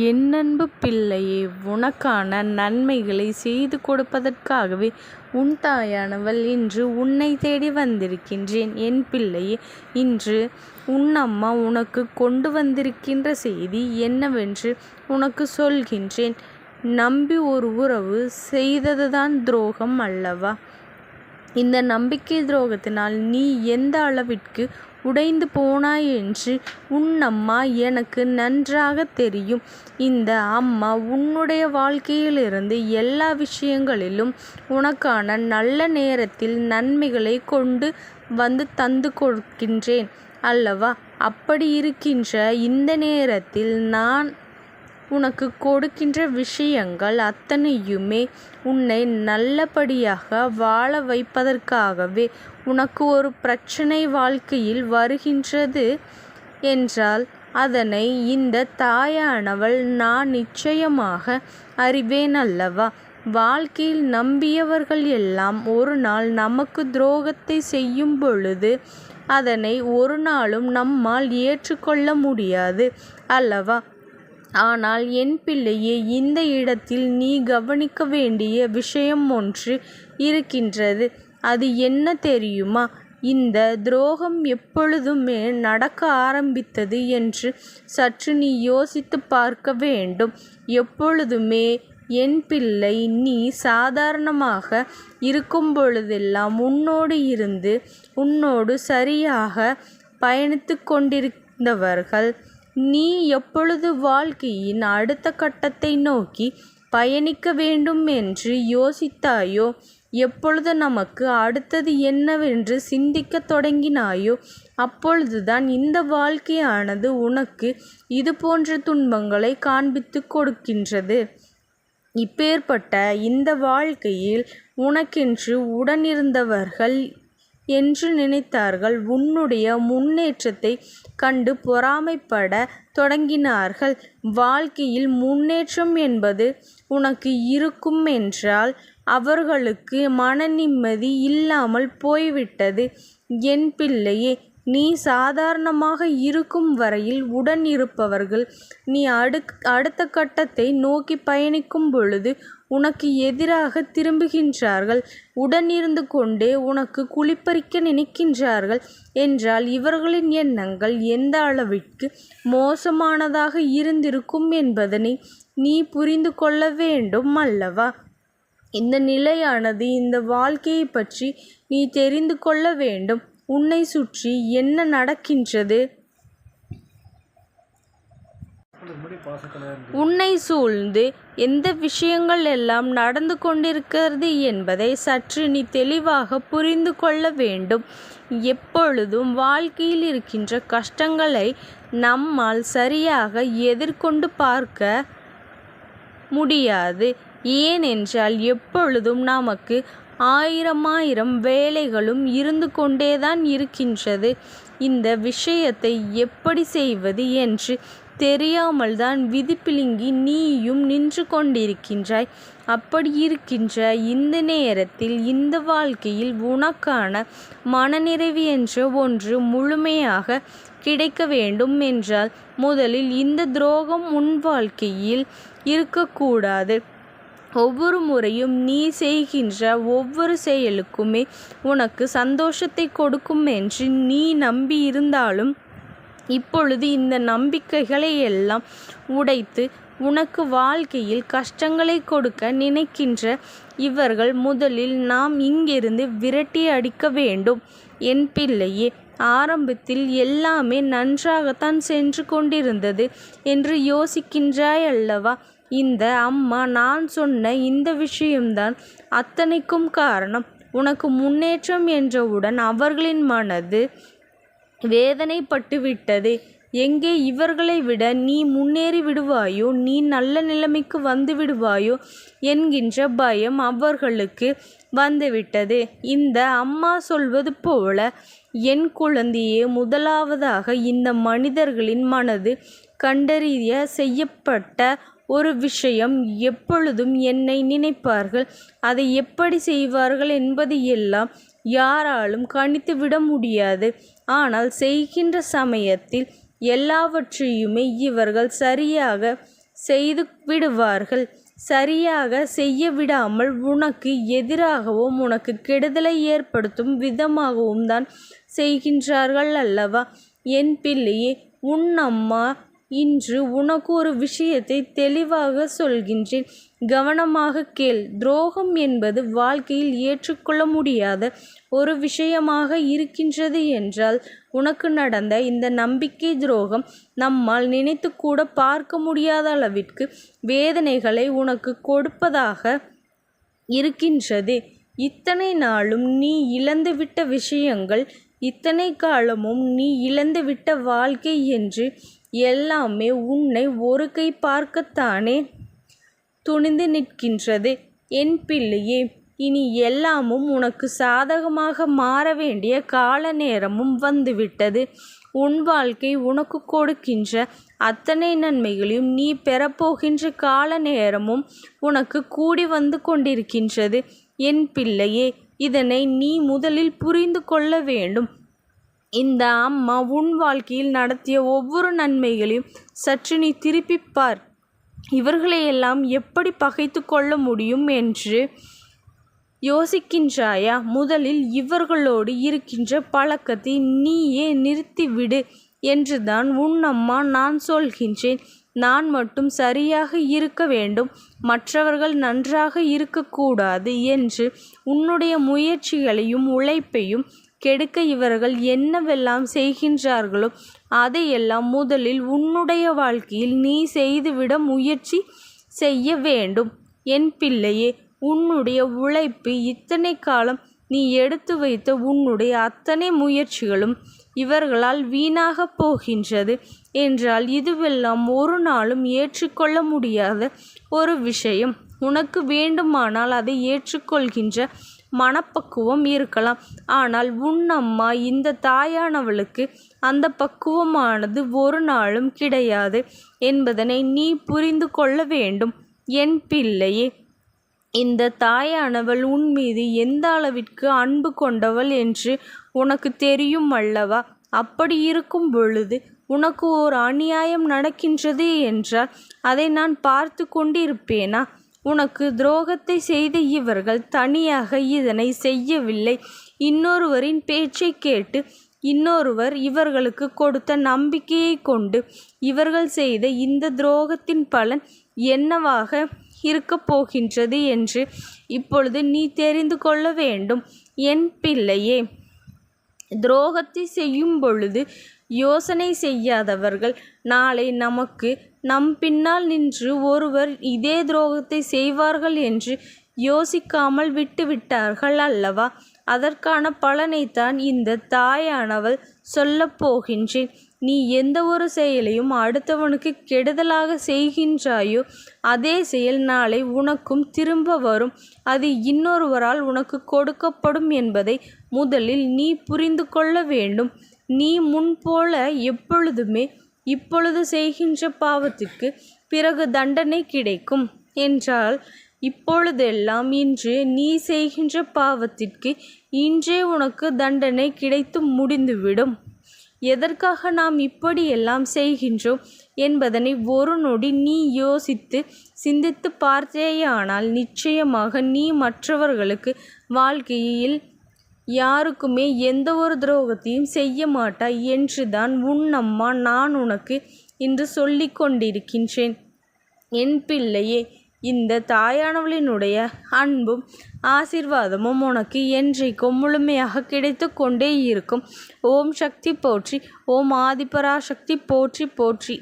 என் அன்பு பிள்ளையே, உனக்கான நன்மைகளை செய்து கொடுப்பதற்காகவே உன் தாயானவள் இன்று உன்னை தேடி வந்திருக்கின்றேன். என் பிள்ளையே, இன்று உன் அம்மா உனக்கு கொண்டு வந்திருக்கின்ற செய்தி என்னவென்று உனக்கு சொல்கின்றேன். நம்பி ஒரு உறவு செய்ததுதான் துரோகம் அல்லவா? இந்த நம்பிக்கை துரோகத்தினால் நீ எந்த அளவிற்கு உடைந்து போனாய் என்று உன் அம்மா எனக்கு நன்றாக தெரியும். இந்த அம்மா உன்னுடைய வாழ்க்கையிலிருந்து எல்லா விஷயங்களிலும் உனக்கான நல்ல நேரத்தில் நன்மைகளை கொண்டு வந்து தந்து கொடுக்கின்றேன் அல்லவா? அப்படி இருக்கின்ற இந்த நேரத்தில் நான் உனக்கு கொடுக்கின்ற விஷயங்கள் அத்தனையுமே உன்னை நல்லபடியாக வாழ வைப்பதற்காகவே. உனக்கு ஒரு பிரச்சனை வாழ்க்கையில் வருகின்றது என்றால் அதனை இந்த தாயானவள் நான் நிச்சயமாக அறிவேன் அல்லவா? வாழ்க்கையில் நம்பியவர்கள் எல்லாம் ஒரு நாள் நமக்கு துரோகத்தை செய்யும் பொழுது அதனை ஒரு நாளும் நம்மால் ஏற்றுக்கொள்ள முடியாது அல்லவா? ஆனால் என் பிள்ளையே, இந்த இடத்தில் நீ கவனிக்க வேண்டிய விஷயம் ஒன்று இருக்கின்றது. அது என்ன தெரியுமா? இந்த துரோகம் எப்பொழுதுமே நடக்க ஆரம்பித்தது என்று சற்று நீ யோசித்து பார்க்க வேண்டும். எப்பொழுதுமே என் பிள்ளை, நீ சாதாரணமாக இருக்கும் பொழுதெல்லாம் உன்னோடு இருந்து உன்னோடு சரியாக பயணித்து கொண்டிருந்தவர்கள் நீ எப்பொழுது வாழ்க்கையின் அடுத்த கட்டத்தை நோக்கி பயணிக்க வேண்டும் என்று யோசித்தாயோ, எப்பொழுது நமக்கு அடுத்தது என்னவென்று சிந்திக்க தொடங்கினாயோ, அப்பொழுதுதான் இந்த வாழ்க்கையானது உனக்கு இது போன்ற துன்பங்களை காண்பித்து கொடுக்கின்றது. இப்பேற்பட்ட இந்த வாழ்க்கையில் உனக்கென்று உடனிருந்தவர்கள் என்று நினைத்தார்கள். உன்னுடைய முன்னேற்றத்தை கண்டு பொறாமைப்பட தொடங்கினார்கள். வாழ்க்கையில் முன்னேற்றம் என்பது உனக்கு இருக்கும் என்றால் அவர்களுக்கு மன நிம்மதி இல்லாமல் போய்விட்டது. என் பிள்ளையே, நீ சாதாரணமாக இருக்கும் வரையில் உடன் இருப்பவர்கள் நீ அடுத்த கட்டத்தை நோக்கி பயணிக்கும் பொழுது உனக்கு எதிராக திரும்புகின்றார்கள். உடன் இருந்து கொண்டே உனக்கு குளிப்பறிக்க நினைக்கின்றார்கள் என்றால் இவர்களின் எண்ணங்கள் எந்த அளவிற்கு மோசமானதாக இருந்திருக்கும் என்பதனை நீ புரிந்து கொள்ள வேண்டும் அல்லவா? இந்த நிலையானது, இந்த வாழ்க்கையை பற்றி நீ தெரிந்து கொள்ள வேண்டும். உன்னை சுற்றி என்ன நடக்கின்றது, உன்னை சூழ்ந்து எந்த விஷயங்கள் எல்லாம் நடந்து கொண்டிருக்கிறது என்பதை சற்று நீ தெளிவாக புரிந்து கொள்ள வேண்டும். எப்பொழுதும் வாழ்க்கையில் இருக்கின்ற கஷ்டங்களை நம்மால் சரியாக எதிர்கொண்டு பார்க்க முடியாது. ஏனென்றால் எப்பொழுதும் நமக்கு ஆயிரம் வேலைகளும் இருந்து கொண்டேதான் இருக்கின்றது. இந்த விஷயத்தை எப்படி செய்வது என்று தெரியாமல் தான் விதிப்பிழுங்கி நீயும் நின்று கொண்டிருக்கின்றாய். அப்படி இருக்கின்ற இந்த நேரத்தில் இந்த வாழ்க்கையில் உனக்கான மனநிறைவு என்ற ஒன்று முழுமையாக கிடைக்க வேண்டும் என்றால் முதலில் இந்த துரோகம் உன் வாழ்க்கையில் இருக்கக்கூடாது. ஒவ்வொரு முறையும் நீ செய்கின்ற ஒவ்வொரு செயலுக்குமே உனக்கு சந்தோஷத்தை கொடுக்கும் என்று நீ நம்பி இருந்தாலும் இப்பொழுது இந்த நம்பிக்கைகளை எல்லாம் உடைத்து உனக்கு வாழ்க்கையில் கஷ்டங்களை கொடுக்க நினைக்கின்ற இவர்கள் முதலில் நாம் இங்கிருந்து விரட்டி அடிக்க வேண்டும். என் பிள்ளையே, ஆரம்பத்தில் எல்லாமே நன்றாகத்தான் சென்று கொண்டிருந்தது என்று யோசிக்கின்றாய் அல்லவா? இந்த அம்மா நான் சொன்ன இந்த விஷயம்தான் அத்தனைக்கும் காரணம். உனக்கு முன்னேற்றம் என்றவுடன் அவர்களின் மனது வேதனைப்பட்டு விட்டது. எங்கே இவர்களை விட நீ முன்னேறி விடுவாயோ, நீ நல்ல நிலைமைக்கு வந்து விடுவாயோ என்கின்ற பயம் அவர்களுக்கு வந்துவிட்டது. இந்த அம்மா சொல்வது போல, என் குழந்தையே, முதலாவதாக இந்த மனிதர்களின் மனது கண்டறிய செய்யப்பட்ட ஒரு விஷயம். எப்பொழுதும் என்னை நினைப்பார்கள், அதை எப்படி செய்வார்கள் என்பது எல்லாம் யாராலும் கணித்து விட முடியாது. ஆனால் செய்கின்ற சமயத்தில் எல்லாவற்றையுமே இவர்கள் சரியாக செய்து விடுவார்கள். சரியாக செய்ய விடாமல் உனக்கு எதிராகவும் உனக்கு கெடுதலை ஏற்படுத்தும் விதமாகவும் தான் செய்கின்றார்கள் அல்லவா? என் பிள்ளையே, உன் அம்மா இன்று உனக்கு ஒரு விஷயத்தை தெளிவாக சொல்கின்றேன். கவனமாக கேள். துரோகம் என்பது வாழ்க்கையில் ஏற்றுக்கொள்ள முடியாத ஒரு விஷயமாக இருக்கின்றது என்றால், உனக்கு நடந்த இந்த நம்பிக்கை துரோகம் நம்மால் நினைத்து கூட பார்க்க முடியாத அளவிற்கு வேதனைகளை உனக்கு கொடுப்பதாக இருக்கின்றது. இத்தனை நாளும் நீ இழந்துவிட்ட விஷயங்கள், இத்தனை காலமும் நீ இழந்துவிட்ட வாழ்க்கை என்று எல்லாமே உன்னை ஒரு கை பார்க்கத்தானே துணிந்து நிற்கின்றது. என் பிள்ளையே, இனி எல்லாமும் உனக்கு சாதகமாக மாற வேண்டிய கால நேரமும் வந்துவிட்டது. உன் வாழ்க்கை உனக்கு கொடுக்கின்ற அத்தனை நன்மைகளையும் நீ பெறப்போகின்ற கால நேரமும் உனக்கு கூடி வந்து கொண்டிருக்கின்றது. என் பிள்ளையே, இதனை நீ முதலில் புரிந்து கொள்ள வேண்டும். இந்த அம்மா உன் வாழ்க்கையில் நடத்திய ஒவ்வொரு நன்மைகளையும் சற்று நீ திருப்பிப் பார். இவர்களையெல்லாம் எப்படி பகைத்து கொள்ள முடியும் என்று யோசிக்கின்றாயா? முதலில் இவர்களோடு இருக்கின்ற பழக்கத்தை நீயே நிறுத்திவிடு என்றுதான் உன் அம்மா நான் சொல்கின்றேன். நான் மட்டும் சரியாக இருக்க வேண்டும், மற்றவர்கள் நன்றாக இருக்கக்கூடாது என்று உன்னுடைய முயற்சிகளையும் உழைப்பையும் கெடுக்க இவர்கள் என்னவெல்லாம் செய்கின்றார்களோ அதையெல்லாம் முதலில் உன்னுடைய வாழ்க்கையில் நீ செய்துவிட முயற்சி செய்ய வேண்டும். என் பிள்ளையே, உன்னுடைய உழைப்பு, இத்தனை காலம் நீ எடுத்து வைத்த உன்னுடைய அத்தனை முயற்சிகளும் இவர்களால் வீணாக போகின்றது என்றால் இதுவெல்லாம் ஒரு நாளும் ஏற்றுக்கொள்ள முடியாத ஒரு விஷயம். உனக்கு வேண்டுமானால் அதை ஏற்றுக்கொள்கின்ற மனப்பக்குவம் இருக்கலாம். ஆனால் உன் அம்மா, இந்த தாயானவளுக்கு அந்த பக்குவமானது ஒரு நாளும் கிடையாது என்பதனை நீ புரிந்து கொள்ள வேண்டும். என் பிள்ளையே, இந்த தாயானவள் உன் மீது எந்த அளவிற்கு அன்பு கொண்டவள் என்று உனக்கு தெரியும் அல்லவா? அப்படி இருக்கும் பொழுது உனக்கு ஒரு அநியாயம் நடக்கின்றது என்றால் அதை நான் பார்த்து கொண்டிருப்பேனா? உனக்கு துரோகத்தை செய்த இவர்கள் தனியாக இதனை செய்யவில்லை. இன்னொருவரின் பேச்சை கேட்டு இன்னொருவர் இவர்களுக்கு கொடுத்த நம்பிக்கையை கொண்டு இவர்கள் செய்த இந்த துரோகத்தின் பலன் என்னவாக இருக்கப் போகின்றது என்று இப்பொழுது நீ தெரிந்து கொள்ள வேண்டும். என் பிள்ளையே, துரோகத்தை செய்யும் பொழுது யோசனை செய்யாதவர்கள் நாளை நமக்கு நம் பின்னால் நின்று ஒருவர் இதே துரோகத்தை செய்வார்கள் என்று யோசிக்காமல் விட்டுவிட்டார்கள் அல்லவா? அதற்கான பலனைத்தான் இந்த தாயானவள் சொல்லப் போகின்றேன். நீ எந்த ஒரு செயலையும் அடுத்தவனுக்கு கெடுதலாக செய்கின்றாயோ அதே செயல் நாளை உனக்கும் திரும்ப வரும். அது இன்னொருவரால் உனக்கு கொடுக்கப்படும் என்பதை முதலில் நீ புரிந்து கொள்ள வேண்டும். நீ முன்போல எப்பொழுதுமே இப்பொழுது செய்கின்ற பாவத்திற்கு பிறகு தண்டனை கிடைக்கும் என்றால், இப்பொழுதெல்லாம் இன்று நீ செய்கின்ற பாவத்திற்கு இன்றே உனக்கு தண்டனை கிடைத்து முடிந்துவிடும். எதற்காக நாம் இப்படியெல்லாம் செய்கின்றோம் என்பதனை ஒரு நொடி நீ யோசித்து சிந்தித்து பார்த்தேயானால் நிச்சயமாக நீ மற்றவர்களுக்கு வாழ்க்கையில் யாருக்குமே எந்த ஒரு துரோகத்தையும் செய்ய மாட்டாய் என்றுதான் உன் அம்மா நான் உனக்கு இன்று சொல்லி கொண்டிருக்கின்றேன். என் பிள்ளையே, இந்த தாயானவளினுடைய அன்பும் ஆசீர்வாதமும் உனக்கு என்றைக்கும் முழுமையாக கிடைத்து கொண்டே இருக்கும். ஓம் சக்தி போற்றி. ஓம் ஆதிபராசக்தி போற்றி போற்றி.